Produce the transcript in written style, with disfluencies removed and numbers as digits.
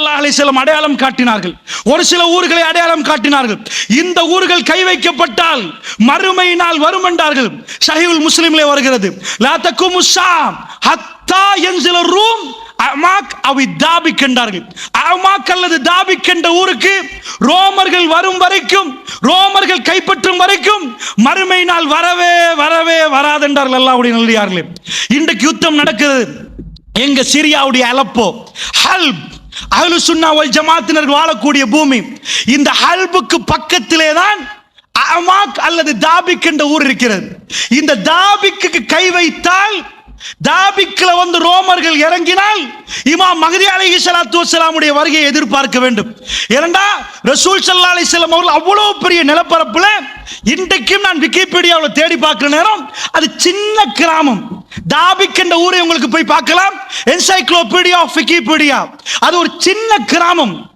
ஸல்லல்லாஹு அலைஹி வஸல்லம் அடையாளம் காட்டினார்கள். ஒரு சில ஊர்களை அடையாளம் காட்டினார்கள். இந்த ஊர்கள் கை வைக்கப்பட்டால் மறுமை நாள் வரும் என்றார்கள். ஸஹீஹுல் முஸ்லிமிலே வருகிறது, லா தகுமு ஸாம் ஹத்தா யன்ஸில ரூம் அமாக் அவி தாபிக் என்றார்கள். அமாக் அல்லது தாபிக் என்ற ஊருக்கு ரோமர்கள் வரும் வரைக்கும், ரோமர்கள் கைப்பற்றும் வரைக்கும் மறுமை நாள் வரவே வரவே வராது என்றார்கள். அல்லாஹ்வுடைய நல்லடியார்களே, இன்றைக்கு யுத்தம் நடக்கிறது. எங்க சிரியாவுடைய அலப்போ, ஹல்ப், அஹ்லு சுன்னா வல் ஜமாத்தினர்கள் வாழக்கூடிய பூமி. இந்த ஹல்புக்கு பக்கத்திலே தான் அமாக் அல்லது தாபிக் என்ற ஊர் இருக்கிறது. இந்த தாபிக்கு கை வைத்தால், தாபிக்ல வந்து ரோமர்கள் இறங்கினால் இமாம் மஹ்தி அலைஹிஸ்ஸலாத்து வஸ்ஸலாமுடைய வருகையை எதிர்பார்க்க வேண்டும். ஏனென்றா ரசூல் ஸல்லல்லாஹு அலைஹி வஸல்லம் அவர்கள் அவ்வளவு பெரிய நிலப்பரப்புல, இன்றைக்கும் நான் விக்கிபீடியாவில் தேடி பார்க்கிற நேரம் அது சின்ன கிராமம். தாபிக் என்ற ஊரை உங்களுக்கு போய் பார்க்கலாம், என்சைக்ளோபீடியா ஆஃப் விக்கிபீடியா. அது ஒரு சின்ன கிராமம்.